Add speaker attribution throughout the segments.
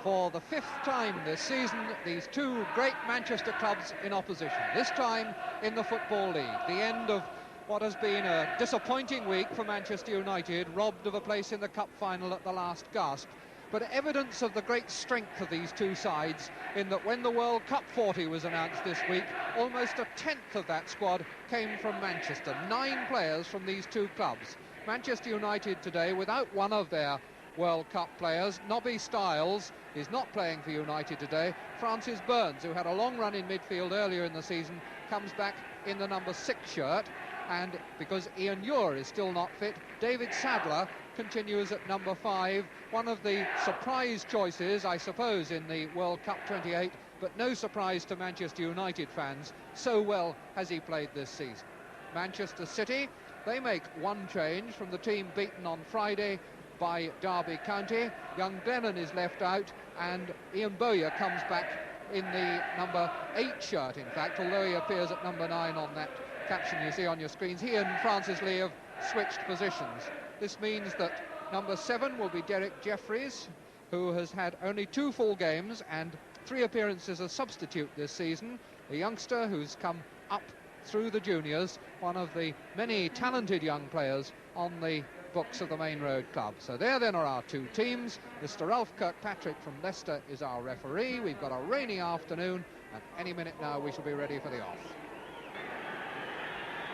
Speaker 1: For the 5th time this season, these two great Manchester clubs in opposition, this time in the Football League. The end of what has been a disappointing week for Manchester United, robbed of a place in the cup final at the last gasp. But evidence of the great strength of these two sides in that when the World Cup 40 was announced this week, almost a tenth of that squad came from Manchester. 9 players from these two clubs. Manchester United today without one of their World Cup players. Nobby Stiles is not playing for United today. Francis Burns, who had a long run in midfield earlier in the season, comes back in the number 6 shirt. And because Ian Ure is still not fit, David Sadler continues at number 5. One of the surprise choices, I suppose, in the World Cup 28, but no surprise to Manchester United fans. So well has he played this season. Manchester City, they make one change from the team beaten on Friday by Derby County. Young Glennon is left out and Ian Bowyer comes back in the number 8 shirt, in fact, although he appears at number 9 on that caption you see on your screens. He and Francis Lee have switched positions. This means that number 7 will be Derek Jeffries, who has had only 2 full games and 3 appearances as substitute this season. A youngster who's come up through the juniors, one of the many talented young players on the books of the Main Road Club. So there then are our two teams. Mr. Ralph Kirkpatrick from Leicester is our referee. We've got a rainy afternoon and any minute now we shall be ready for the off.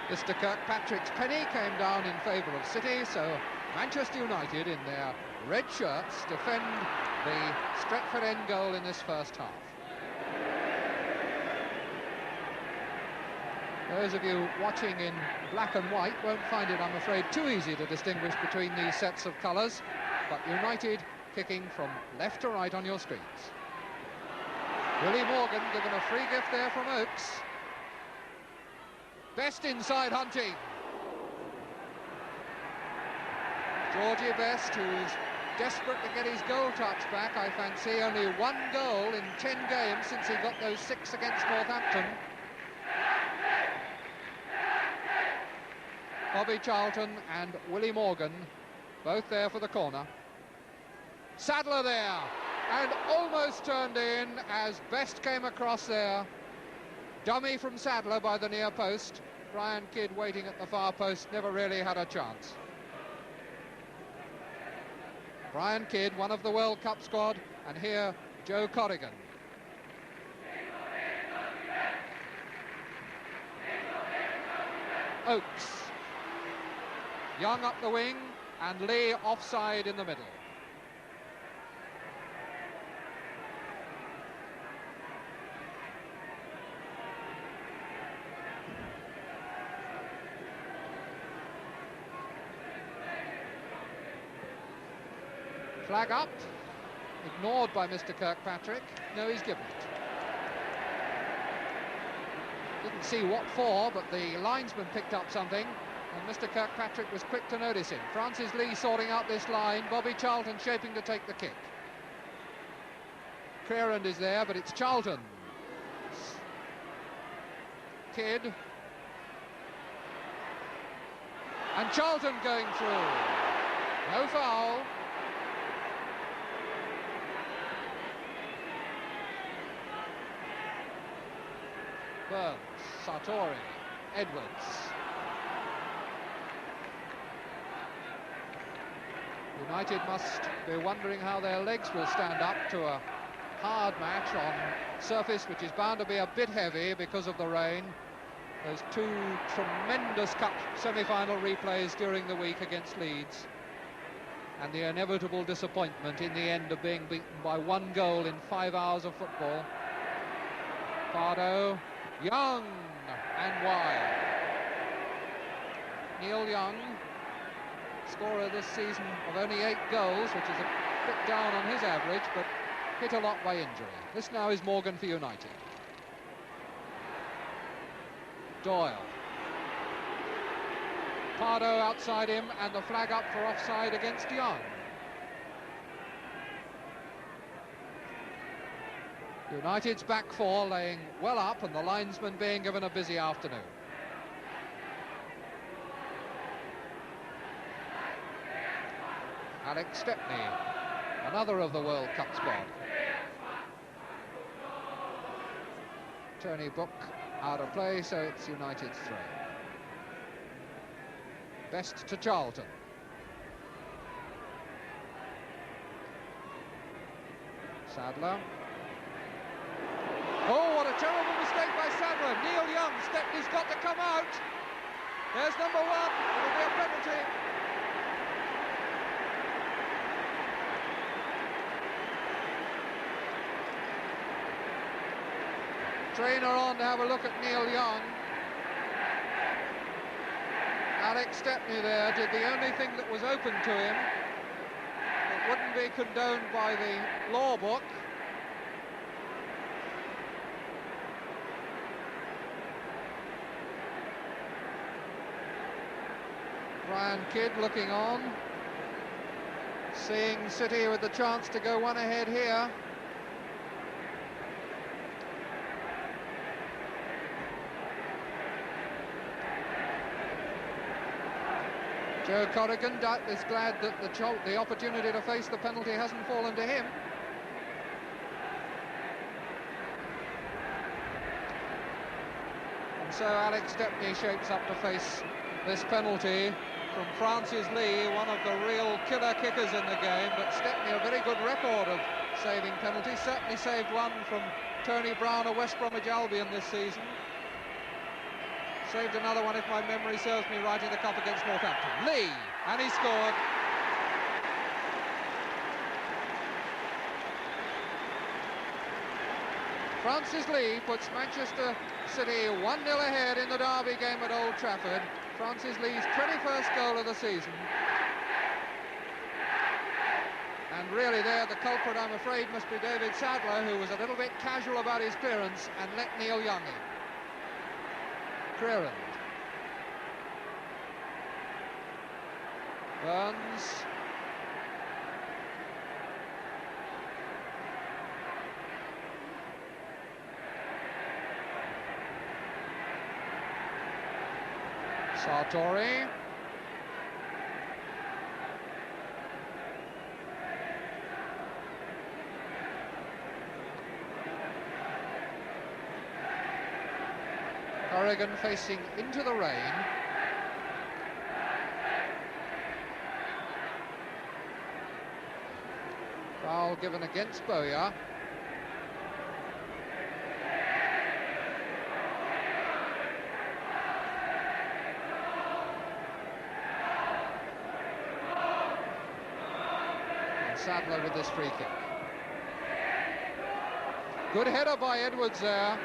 Speaker 1: Mr. Kirkpatrick's penny came down in favour of City, so Manchester United in their red shirts defend the Stretford end goal in this first half. Those of you watching in black and white won't find it, I'm afraid, too easy to distinguish between these sets of colours, but United kicking from left to right on your screens. Willie Morgan given a free gift there from Oakes. Best inside hunting. Georgie Best, who's desperate to get his goal touch back, I fancy. Only 1 goal in 10 games since he got those 6 against Northampton. Bobby Charlton and Willie Morgan, both there for the corner. Sadler there, and almost turned in as Best came across there. Dummy from Sadler by the near post. Brian Kidd waiting at the far post, never really had a chance. Brian Kidd, one of the World Cup squad, and here Joe Corrigan. Oakes. Young up the wing, and Lee offside in the middle. Flag up, ignored by Mr. Kirkpatrick. No, he's given it. Didn't see what for, but the linesman picked up something, and Mr. Kirkpatrick was quick to notice him. Francis Lee sorting out this line, Bobby Charlton shaping to take the kick. Crerand is there, but it's Charlton. Kidd. And Charlton going through. No foul. Burns, Sartori, Edwards. United must be wondering how their legs will stand up to a hard match on surface which is bound to be a bit heavy because of the rain. Those 2 tremendous cup semi-final replays during the week against Leeds, and the inevitable disappointment in the end of being beaten by 1 goal in 5 hours of football. Pardo, Young and wide. Neil Young, scorer this season of only 8 goals, which is a bit down on his average, but hit a lot by injury. This now is Morgan for United. Doyle. Pardo outside him, and the flag up for offside against Young. United's back 4 laying well up, and the linesman being given a busy afternoon. Alex Stepney Another of the World Cup squad. Tony Book out of play, so it's United's throw. Best to Charlton. Sadler. Oh, what a terrible mistake by Sadler. Neil Young, Stepney's got to come out. There's number 1. It'll be a penalty. Trainer on to have a look at Neil Young. Alex Stepney there did the only thing that was open to him. It wouldn't be condoned by the law book. Brian Kidd looking on, seeing City with the chance to go one ahead here. Joe Corrigan is glad that the opportunity to face the penalty hasn't fallen to him. And so Alex Stepney shapes up to face this penalty from Francis Lee, one of the real killer kickers in the game, but Stepney a very good record of saving penalties. Certainly saved one from Tony Brown of West Bromwich Albion this season. Saved another one, if my memory serves me right, in the cup against Northampton. Lee, and he scored. Francis Lee puts Manchester City 1-0 ahead in the derby game at Old Trafford. Francis Lee's 21st goal of the season. And really there, the culprit, I'm afraid, must be David Sadler, who was a little bit casual about his clearance and let Neil Young in. Crerand. Burns. Sartori. Corrigan facing into the rain. Foul given against Bowyer. Sadler with this free kick. Good header by Edwards there.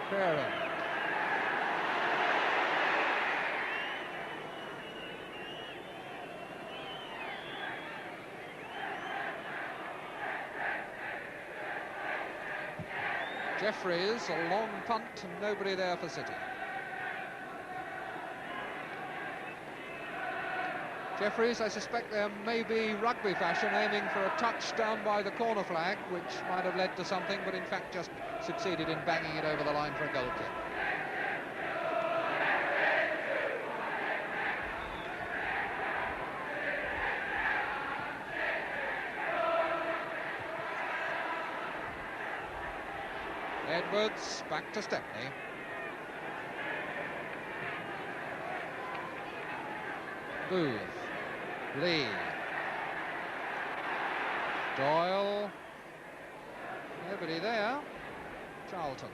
Speaker 1: Crerand. Jeffries, a long punt and nobody there for City. Jeffries, I suspect there may be rugby fashion, aiming for a touch down by the corner flag, which might have led to something, but in fact just succeeded in banging it over the line for a goal kick. Edwards, back to Stepney. Booth. Lee. Doyle. Nobody there. Charlton.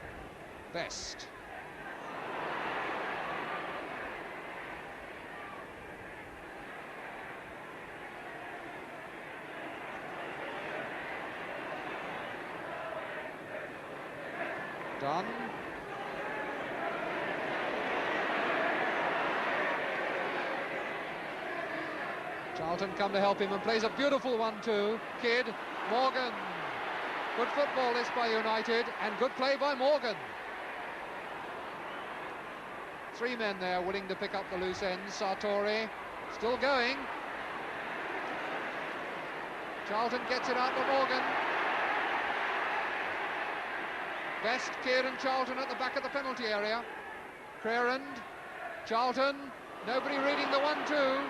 Speaker 1: Best. Dunn. Charlton come to help him and plays a beautiful one too. Kidd, Morgan. Good football this by United and good play by Morgan. Three men there willing to pick up the loose ends. Sartori still going. Charlton gets it out to Morgan. Best, Kidd and Charlton at the back of the penalty area. Crerand, Charlton, nobody reading the 1-2.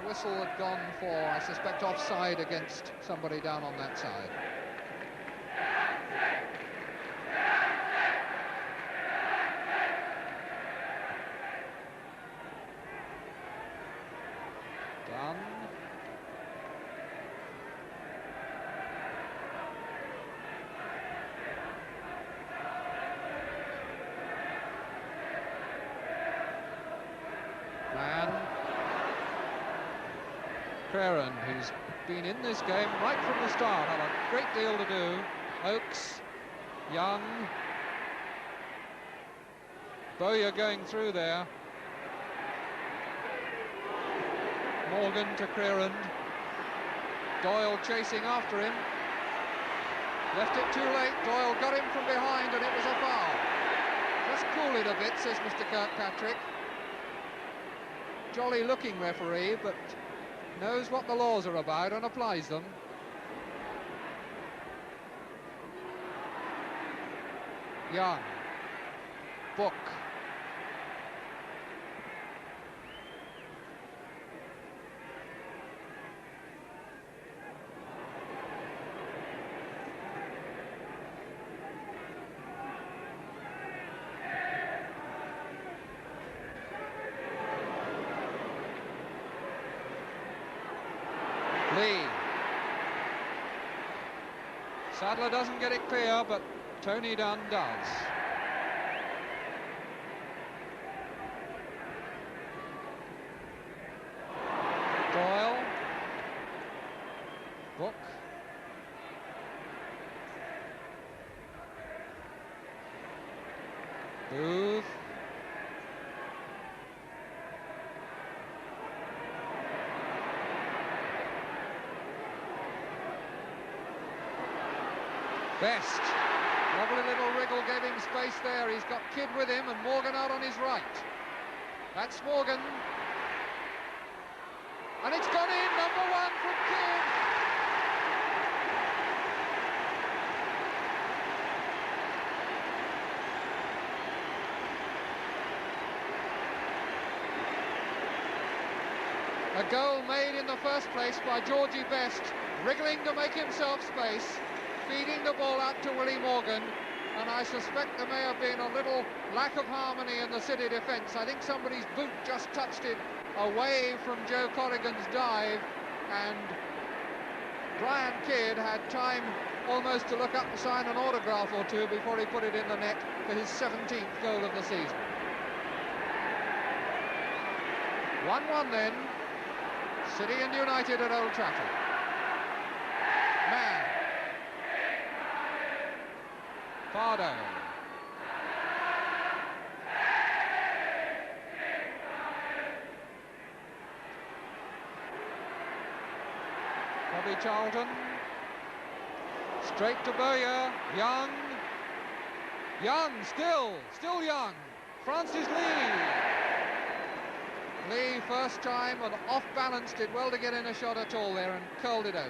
Speaker 1: The whistle had gone for, I suspect, offside against somebody down on that side. Done. Man. Crerand, who's been in this game right from the start, had a great deal to do. Oakes, Young, Bowyer going through there. Morgan to Crerand. Doyle chasing after him. Left it too late. Doyle got him from behind and it was a foul. Just cool it a bit, says Mr. Kirkpatrick. Jolly looking referee, but knows what the laws are about and applies them. Young. Book. Lee. Sadler doesn't get it clear, but Tony Dunn does. Doyle. Book. Booth. Best. Lovely little wriggle, gave him space there. He's got Kidd with him and Morgan out on his right. That's Morgan. And it's gone in, number 1 from Kidd. A goal made in the first place by Georgie Best, wriggling to make himself space, feeding the ball out to Willie Morgan, and I suspect there may have been a little lack of harmony in the City defence. I think somebody's boot just touched it away from Joe Corrigan's dive, and Brian Kidd had time almost to look up and sign an autograph or two before he put it in the net for his 17th goal of the season. 1-1 then, City and United at Old Trafford. Man. Pardo. Bobby Charlton. Straight to Bowyer. Young. Young, still Young. Francis Lee. Lee, first time, and off-balance, did well to get in a shot at all there and curled it over.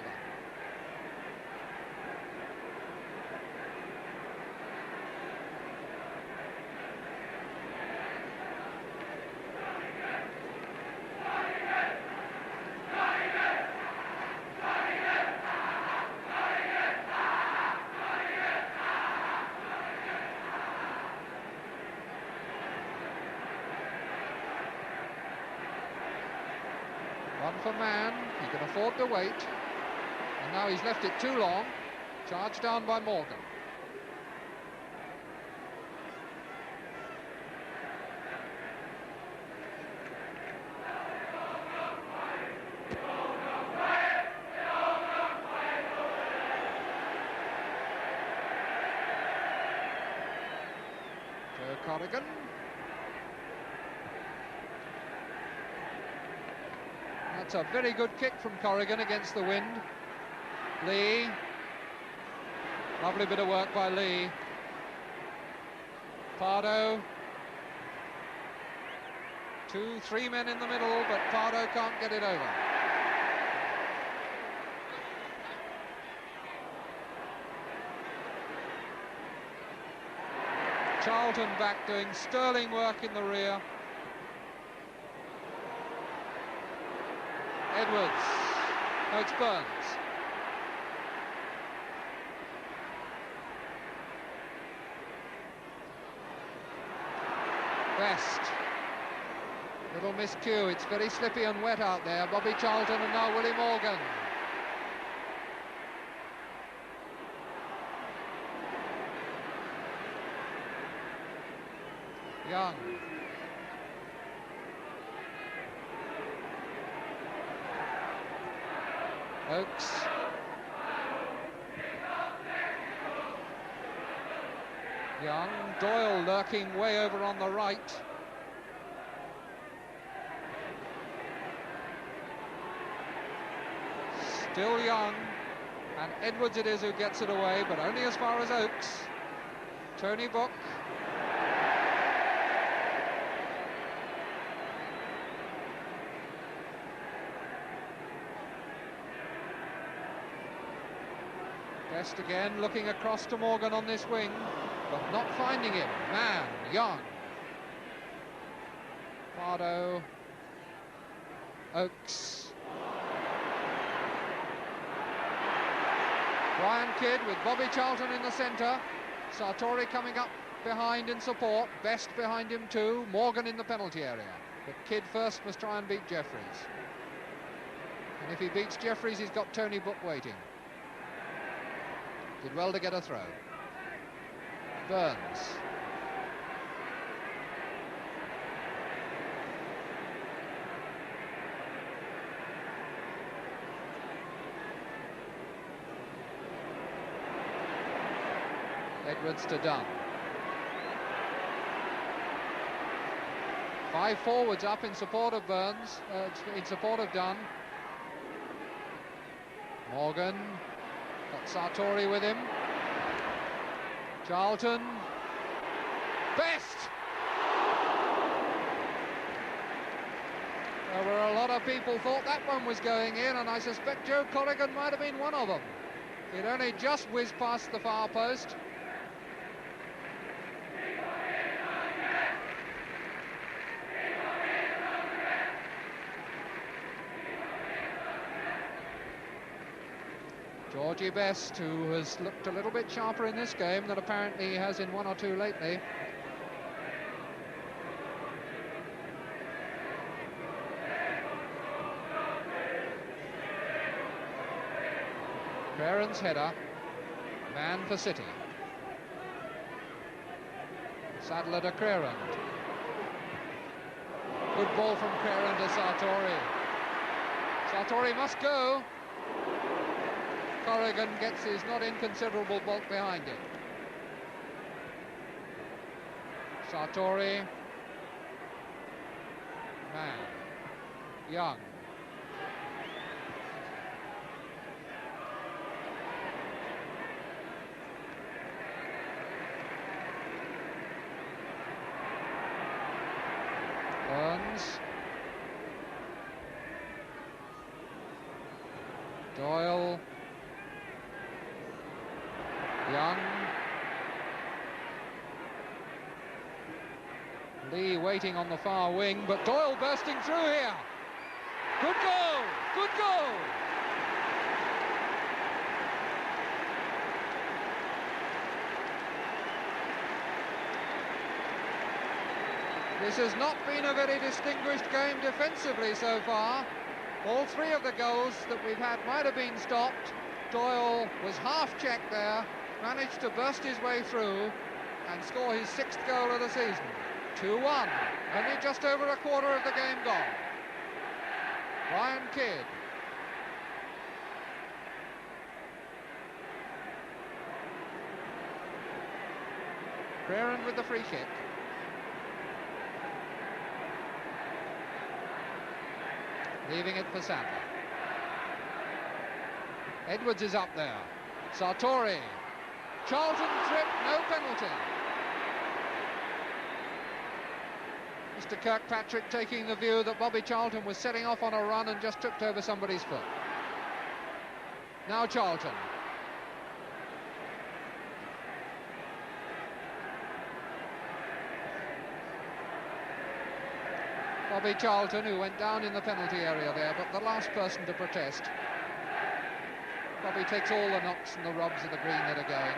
Speaker 1: One for Man, he can afford to wait, and now he's left it too long. Charged down by Morgan. Joe Corrigan. That's a very good kick from Corrigan against the wind. Lee. Lovely bit of work by Lee. Pardo. 2-3 men in the middle, but Pardo can't get it over. Charlton back doing sterling work in the rear. Edwards. No, it's Burns. Best. Little miscue. It's very slippy and wet out there. Bobby Charlton and now Willie Morgan. Young. Oakes. Young. Doyle lurking way over on the right. Still Young. And Edwards it is who gets it away, but only as far as Oakes. Tony Book. Best again, looking across to Morgan on this wing, but not finding him. Man, Young. Pardo. Oakes. Brian Kidd with Bobby Charlton in the centre. Sartori coming up behind in support. Best behind him too. Morgan in the penalty area. But Kidd first must try and beat Jeffries. And if he beats Jeffries, he's got Tony Book waiting. Did well to get a throw. Burns. Edwards to Dunn. 5 forwards up in support of Burns, in support of Dunn. Morgan. Got Sartori with him. Charlton. Best! There were a lot of people thought that one was going in, and I suspect Joe Corrigan might have been one of them. He'd only just whizzed past the far post. Georgie Best, who has looked a little bit sharper in this game than apparently he has in one or two lately. Creran's header, man for City. Sadler to Creran. Good ball from Creran to Sartori. Sartori must go. Corrigan gets his not inconsiderable bulk behind it. Sartori. Man. Young. Burns. Doyle. Young. Lee waiting on the far wing, but Doyle bursting through here. Good goal! Good goal! This has not been a very distinguished game defensively so far. All 3 of the goals that we've had might have been stopped. Doyle was half-checked there, managed to burst his way through and score his 6th goal of the season. 2-1, only just over a quarter of the game gone. Brian Kidd. Creran with the free kick. Leaving it for Sadler. Edwards is up there. Sartori. Charlton trip, no penalty. Mr. Kirkpatrick taking the view that Bobby Charlton was setting off on a run and just tripped over somebody's foot. Now Charlton. Bobby Charlton, who went down in the penalty area there, but the last person to protest. Bobby takes all the knocks and the rubs of the green that are going.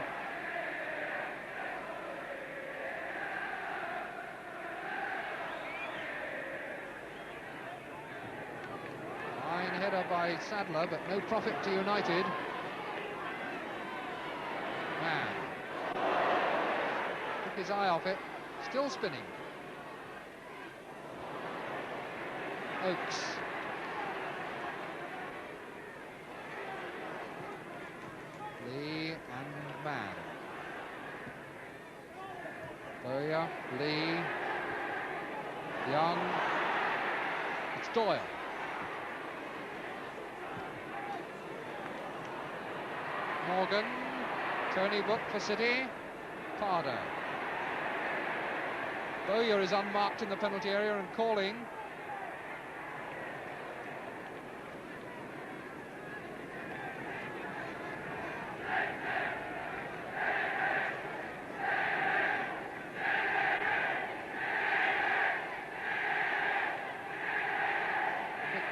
Speaker 1: Fine header by Sadler, but no profit to United. Man. Took his eye off it. Still spinning. Oakes. Lee and Mann. Bowyer, Lee, Young. It's Doyle. Morgan. Tony Book for City. Pardo. Bowyer is unmarked in the penalty area and calling.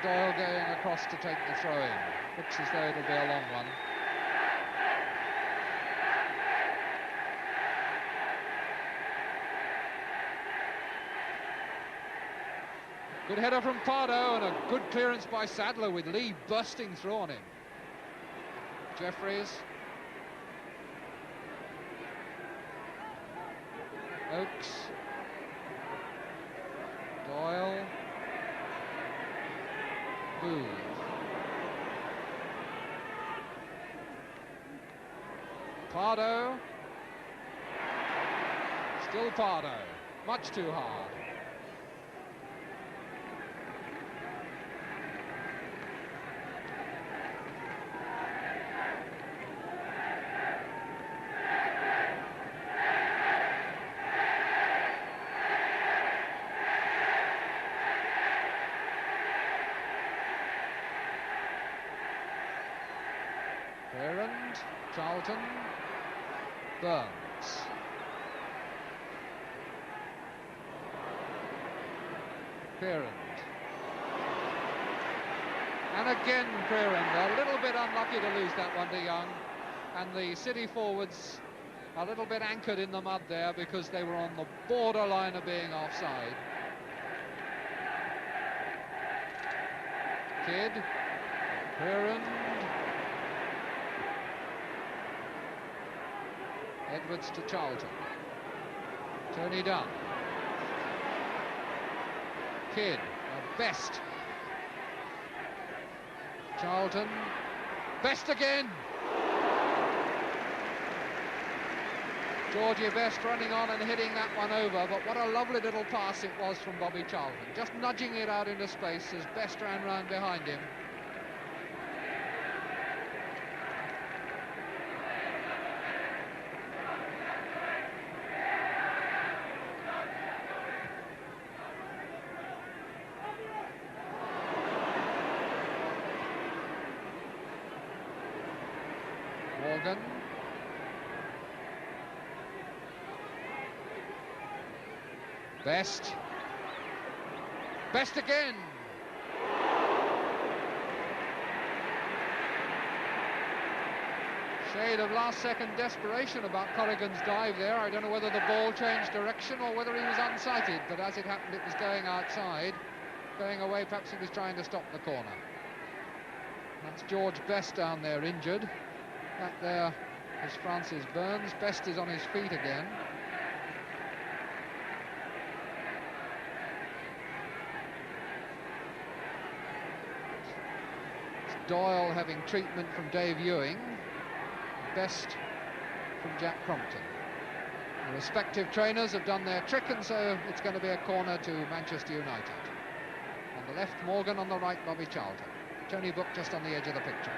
Speaker 1: Doyle going across to take the throw in. Looks as though it'll be a long one. Good header from Pardo and a good clearance by Sadler with Lee bursting through on him. Jeffries. Oakes. Doyle. Booth. Pardo. Still Pardo. Much too hard. Ferrand, Charlton, Burns. Ferrand. And again Ferrand, a little bit unlucky to lose that one to Young. And the City forwards a little bit anchored in the mud there because they were on the borderline of being offside. Kidd, Ferrand. Edwards to Charlton. Tony Dunn. Kidd. Best. Charlton. Best again. Georgie Best running on and hitting that one over, but what a lovely little pass it was from Bobby Charlton. Just nudging it out into space as Best ran round behind him. Morgan. Best. Best again. Shade of last-second desperation about Corrigan's dive there. I don't know whether the ball changed direction or whether he was unsighted, but as it happened, it was going outside. Going away, perhaps he was trying to stop the corner. That's George Best down there, injured. Back there is Francis Burns. Best is on his feet again. It's Doyle having treatment from Dave Ewing. Best from Jack Crompton. The respective trainers have done their trick, and so it's going to be a corner to Manchester United. On the left, Morgan; on the right, Bobby Charlton. Tony Book just on the edge of the picture.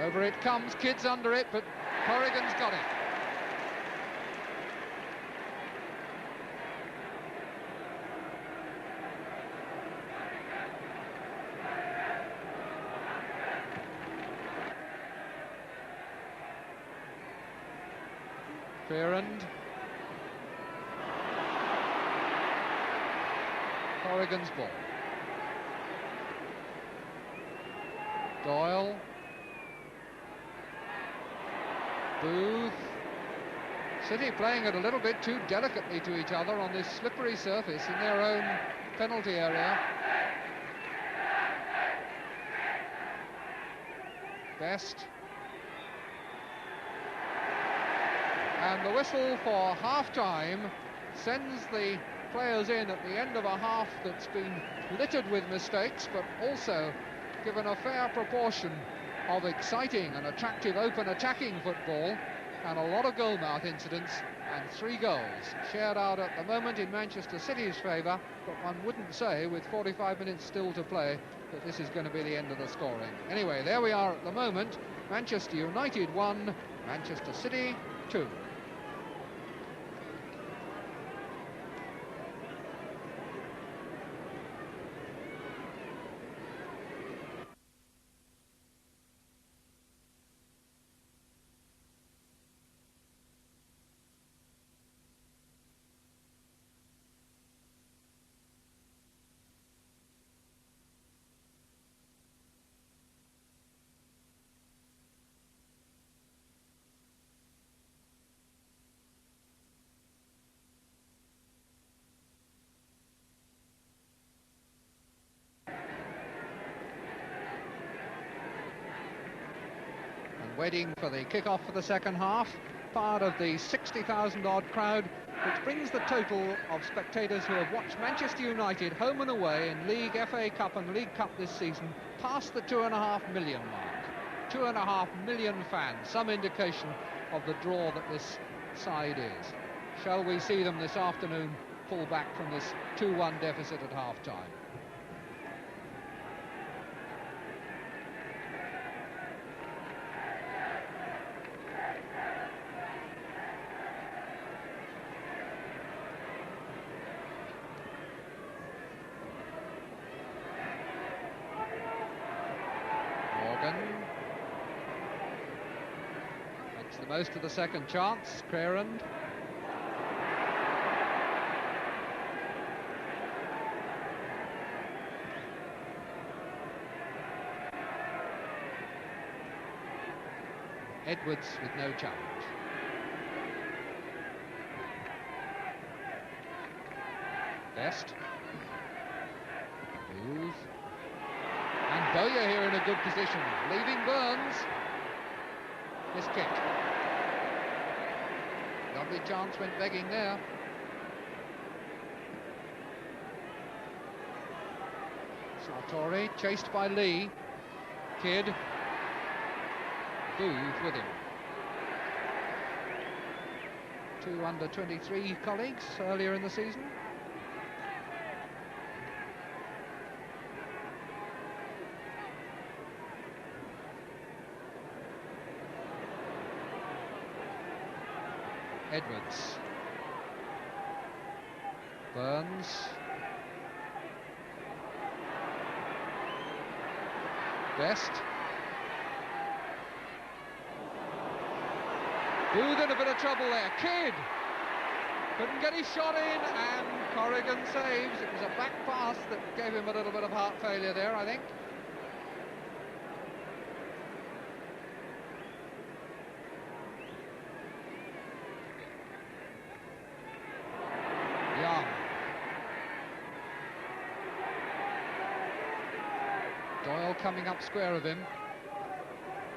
Speaker 1: Over it comes, Kidd's under it, but Corrigan's got it. Fearand. Corrigan's ball. Doyle. Booth. City playing it a little bit too delicately to each other on this slippery surface in their own penalty area. Best. And the whistle for half-time sends the players in at the end of a half that's been littered with mistakes, but also given a fair proportion of exciting and attractive open attacking football and a lot of goal-mouth incidents, and 3 goals shared out at the moment in Manchester City's favour, but one wouldn't say, with 45 minutes still to play, that this is going to be the end of the scoring. Anyway, there we are at the moment. Manchester United 1, Manchester City 2. Waiting for the kick-off for the second half, part of the 60,000 odd crowd, which brings the total of spectators who have watched Manchester United home and away in League, FA Cup and League Cup this season past the 2.5 million mark. 2.5 million fans, some indication of the draw that this side is. Shall we see them this afternoon pull back from this 2-1 deficit at half-time? Makes the most of the second chance. Fearand. Edwards with no challenge. Best. Booth. And Bowyer here in a good position, leaving Burns. This kick. Lovely chance went begging there. Sartori chased by Lee. Kidd. Booth with him. 2 under-23 colleagues earlier in the season. Edwards. Burns. Best. Booth in a bit of trouble there. Kidd couldn't get his shot in, and Corrigan saves. It was a back pass that gave him a little bit of heart failure there, I think. Young. Doyle coming up square of him.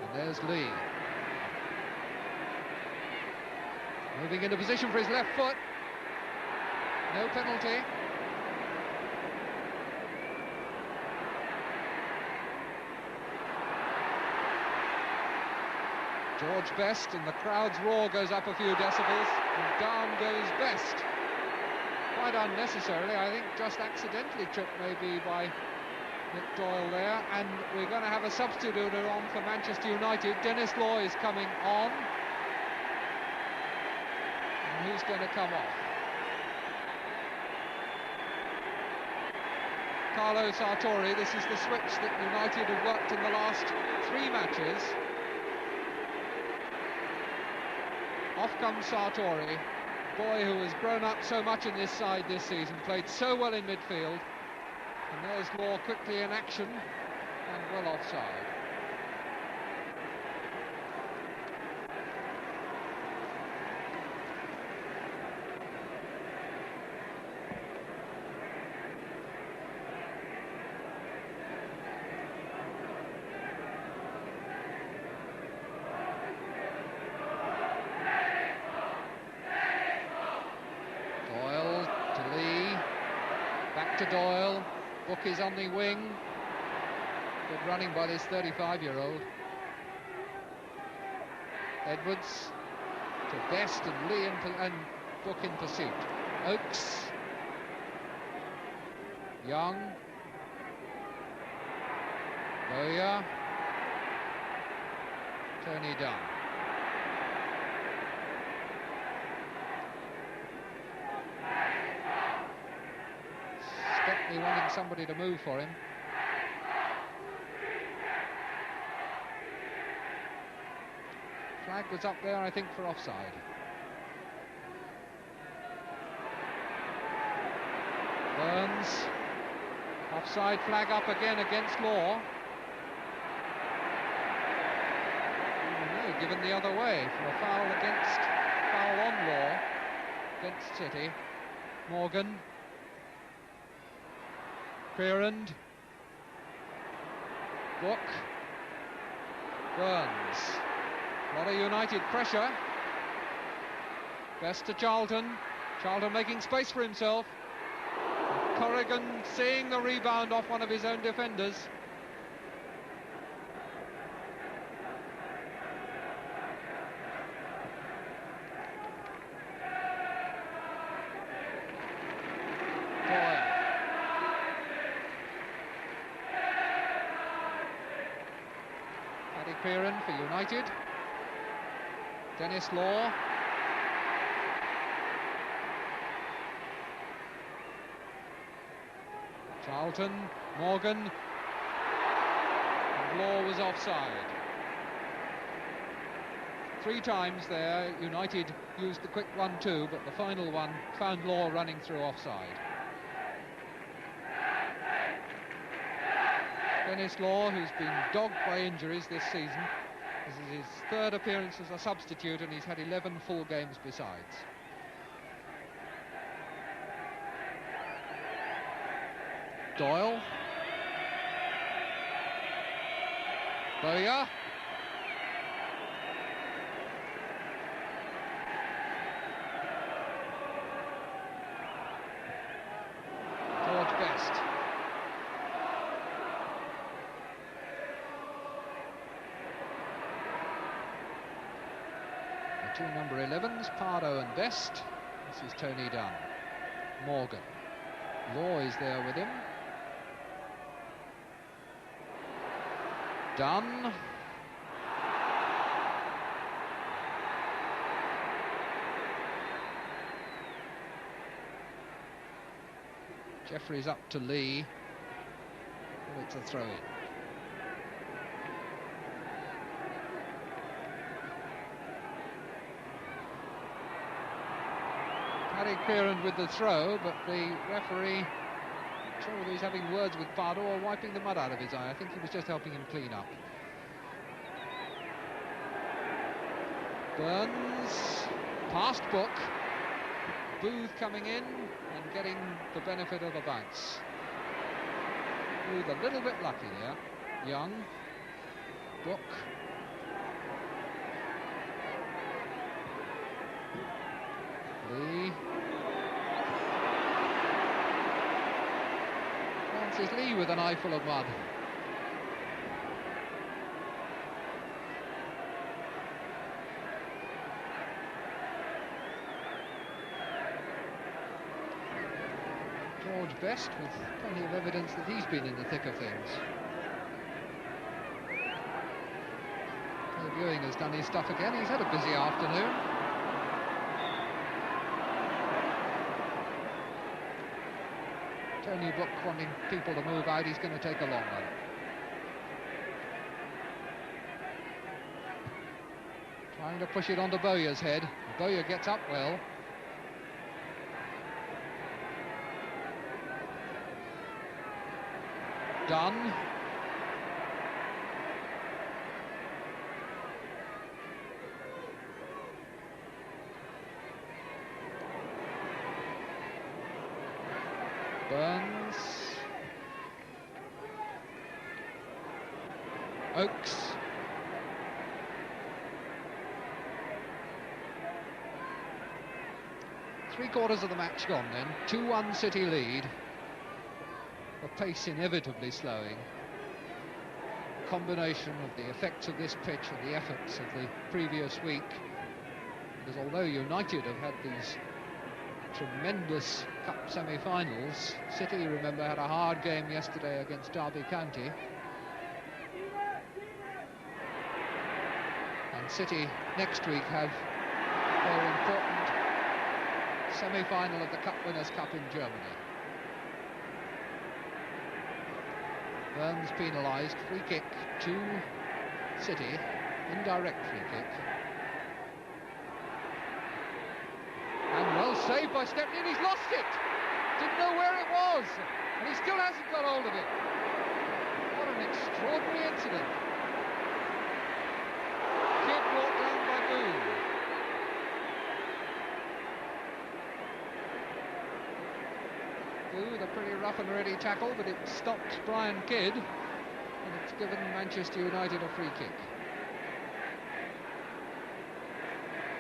Speaker 1: And there's Lee. Moving into position for his left foot. No penalty. George Best, and the crowd's roar goes up a few decibels, and down goes Best. Quite unnecessarily, I think, just accidentally tripped maybe by Nick Doyle there, and we're going to have a substitute on for Manchester United. Dennis Law is coming on. And who's going to come off? Carlo Sartori. This is the switch that United have worked in the last 3 matches. Off comes Sartori, boy who has grown up so much in this side this season, played so well in midfield. And there's Law quickly in action and well offside. Doyle to Lee, back to Doyle. Book is on the wing. Good running by this 35-year-old. Edwards to Best and Lee and Book in pursuit. Oakes. Young. Bowyer. Tony Dunn. Stepney wanting somebody to move for him. Flag was up there, I think, for offside. Burns. Offside flag up again against Law. Oh, no, given the other way for a foul on Law against City. Morgan. Pierand. Book. Burns. A lot of United pressure. Best to Charlton. Charlton making space for himself. Corrigan seeing the rebound off one of his own defenders. Doyle. Paddy Pierand for United. Dennis Law. Charlton, Morgan, and Law was offside. 3 times there, United used the quick 1-2, but the final one found Law running through offside. Dennis Law, who's been dogged by injuries this season, this is his 3rd appearance as a substitute, and he's had 11 full games besides. Doyle. Bowyer. George Best. The 2 number 11s, Pardo and Best. This is Tony Dunn. Morgan. Law is there with him. Dunn. Jeffries up to Lee. Oh, it's a throw-in. Paddy Pierand with the throw, but the referee, I'm sure whether he's having words with Pardo or wiping the mud out of his eye. I think he was just helping him clean up. Burns, past Book. Booth coming in and getting the benefit of a bounce. Booth a little bit lucky there. Young, Book. Lee. Francis Lee with an eyeful of mud. George Best, with plenty of evidence that he's been in the thick of things. Dave Ewing has done his stuff again. He's had a busy afternoon. Tony Book wanting people to move out. He's going to take a long one. Trying to push it onto Bowyer's head. Bowyer gets up well. Dunn. Burns. Oakes. Three-quarters of the match gone then. 2-1 City lead. The pace inevitably slowing. Combination of the effects of this pitch and the efforts of the previous week. Because although United have had these tremendous cup semi-finals, City, remember, had a hard game yesterday against Derby County. And City next week have their important semi-final of the Cup Winners' Cup in Germany. Burns penalised, free kick to City, indirect free kick. And well saved by Stepney, and he's lost it! Didn't know where it was, and he still hasn't got hold of it. What an extraordinary incident. Kid brought down by Boone. With a pretty rough and ready tackle, but it stopped Brian Kidd, and it's given Manchester United a free kick.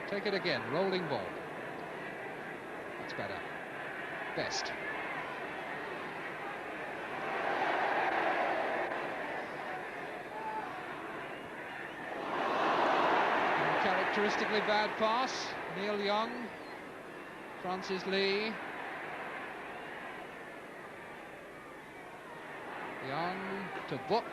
Speaker 1: Take it again, rolling ball. That's better. Best. Uncharacteristically bad pass. Neil Young, Francis Lee. Young to Book.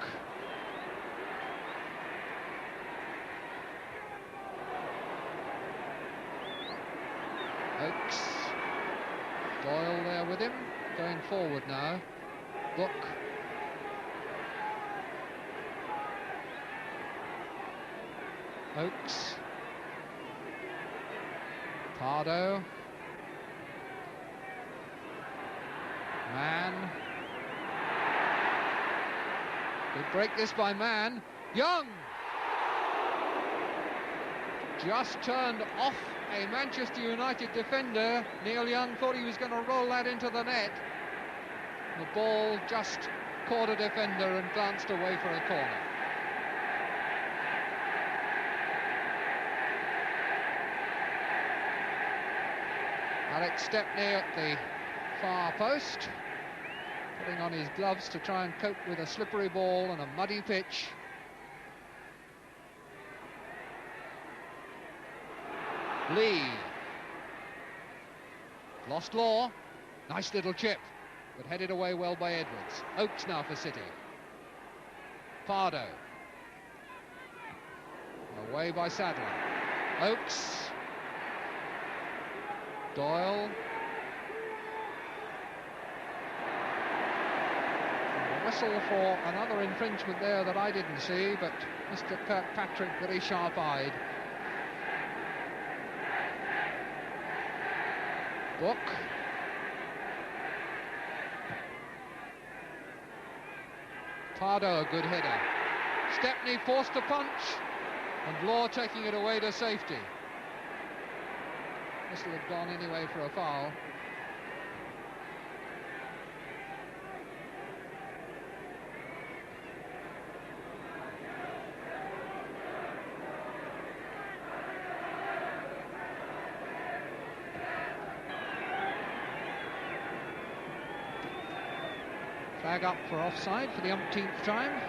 Speaker 1: Oakes. Doyle there with him, going forward now. Book. Oakes. Pardo. Mann. Good break this by Mann. Young! Just turned off a Manchester United defender. Neil Young thought he was going to roll that into the net. The ball just caught a defender and glanced away for a corner. Alex Stepney at the far post, putting on his gloves to try and cope with a slippery ball and a muddy pitch. Lee. Lost Law. Nice little chip, but headed away well by Edwards. Oakes now for City. Pardo. Away by Sadler. Oakes. Doyle. Whistle for another infringement there that I didn't see, but Mr. Kirkpatrick very sharp-eyed. Book. Pardo, a good header. Stepney forced to punch, and Law taking it away to safety. Whistle had gone anyway for a foul. Flag up for offside for the umpteenth time.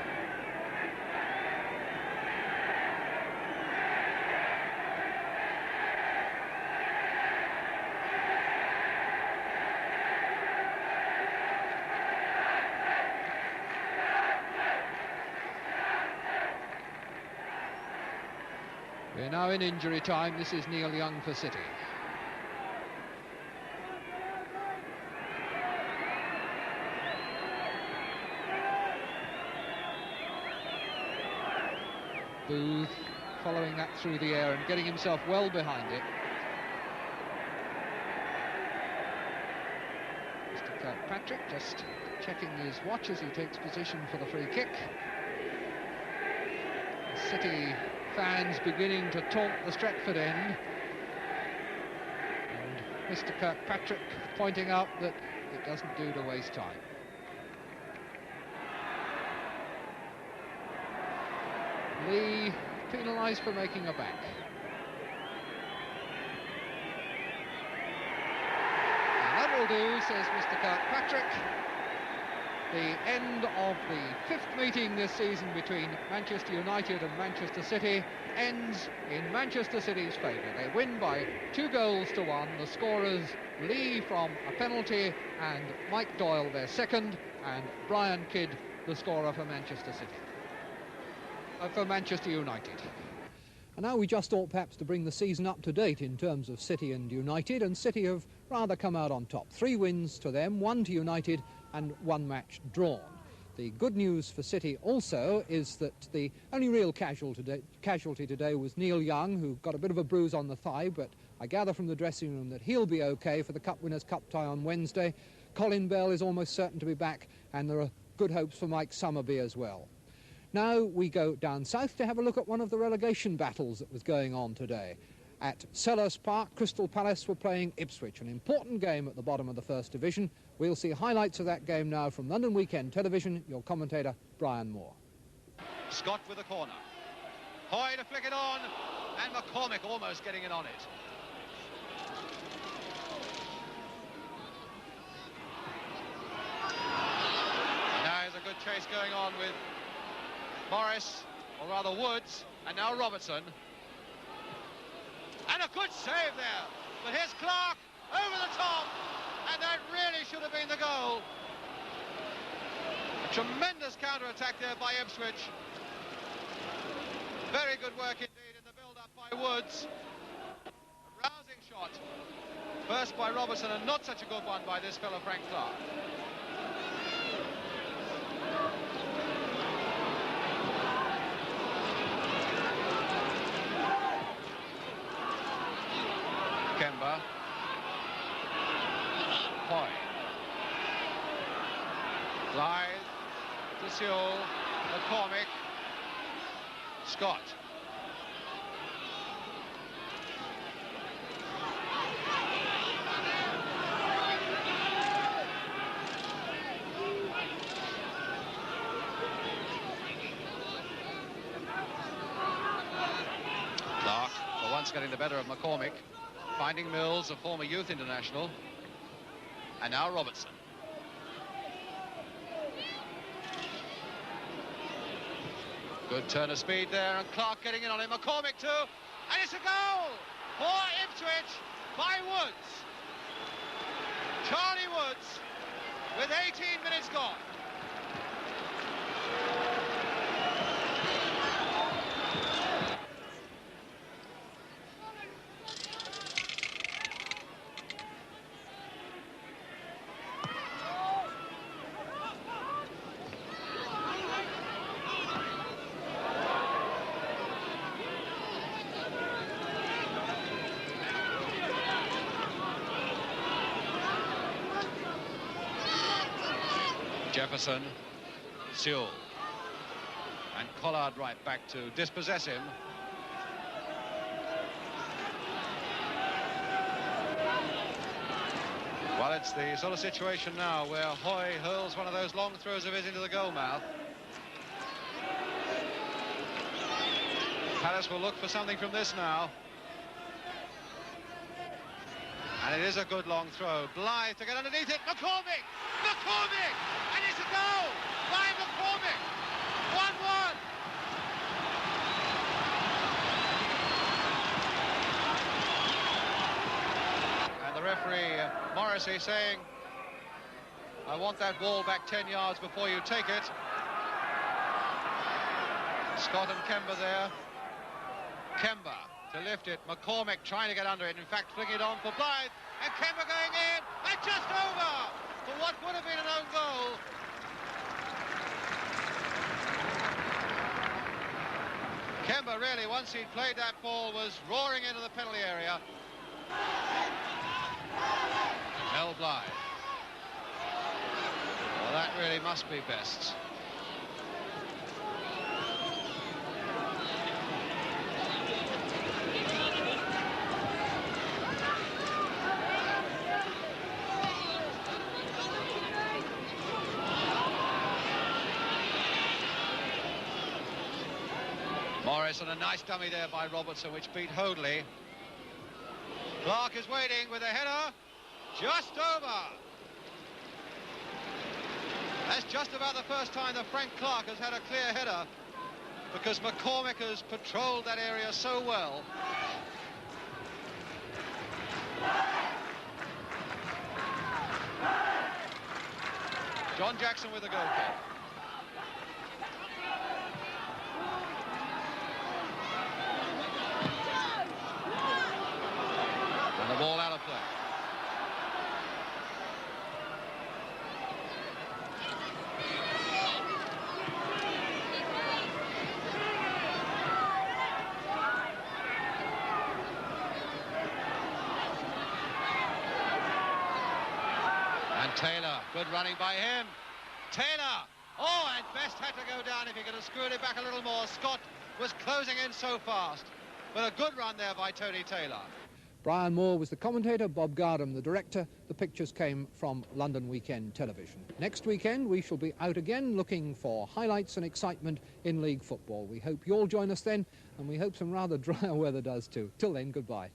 Speaker 1: We're now in injury time. This is Neil Young for City. Booth following that through the air and getting himself well behind it. Mr. Kirkpatrick just checking his watch as he takes position for the free kick. The City fans beginning to taunt the Stretford end. And Mr. Kirkpatrick pointing out that it doesn't do to waste time. Lee penalised for making a back. And that will do, says Mr. Kirkpatrick. The end of the fifth meeting this season between Manchester United and Manchester City ends in Manchester City's favour. They win by 2-1. The scorers, Lee from a penalty and Mike Doyle their second, and Brian Kidd the scorer for Manchester City. For Manchester United. And now we just thought perhaps to bring the season up to date in terms of City and United, and City have rather come out on top. 3 wins to them, 1 to United and 1 match drawn. The good news for City also is that the only real casualty today was Neil Young, who got a bit of a bruise on the thigh, but I gather from the dressing room that he'll be okay for the Cup Winners' Cup tie on Wednesday. Colin Bell is almost certain to be back, and there are good hopes for Mike Summerby as well. Now we go down south to have a look at one of the relegation battles that was going on today. At Selhurst Park, Crystal Palace were playing Ipswich, an important game at the bottom of the First Division. We'll see highlights of that game now from London Weekend Television. Your commentator, Brian Moore.
Speaker 2: Scott with the corner. Hoy to flick it on, and McCormick almost getting in on it. Now there's a good chase going on with Morris, or rather Woods, and now Robertson. And a good save there. But here's Clark over the top, and that really should have been the goal. A tremendous counter-attack there by Ipswich. Very good work indeed in the build-up by Woods. A rousing shot. First by Robertson, and not such a good one by this fellow Frank Clark. Kemba. Hoy. Blythe to Sewell. McCormick. Scott. Clark, for once getting the better of McCormick. Finding Mills, a former youth international. And now Robertson. Good turn of speed there, and Clark getting in on it. McCormick too, and it's a goal for Ipswich by Woods. Charlie Woods with 18 minutes gone. Jefferson, Sewell, and Collard right back to dispossess him. Well, it's the sort of situation now where Hoy hurls one of those long throws of his into the goal mouth. Palace will look for something from this now. And it is a good long throw. Blythe to get underneath it. McCormick! McCormick! And it's a goal by McCormick. 1-1. And the referee, Morrissey, saying, I want that ball back 10 yards before you take it. Scott and Kemba there. Kemba. to lift it. McCormick trying to get under it. In fact, flinging it on for Blythe. And Kemba going in. And just over for what would have been an own goal. Kemba really, once he'd played that ball, was roaring into the penalty area. Mel Blythe. Well, that really must be best. Morris on a nice dummy there by Robertson, which beat Hoadley. Clark is waiting with a header. Just over. That's just about the first time that Frank Clark has had a clear header, because McCormick has patrolled that area so well. John Jackson with the goal kick. And the ball out of play. And Taylor, good running by him. Taylor, oh, and Best had to go down if he could have screwed it back a little more. Scott was closing in so fast, but a good run there by Tony Taylor.
Speaker 1: Brian Moore was the commentator, Bob Gardam the director. The pictures came from London Weekend Television. Next weekend we shall be out again looking for highlights and excitement in league football. We hope you'll join us then, and we hope some rather drier weather does too. Till then, goodbye.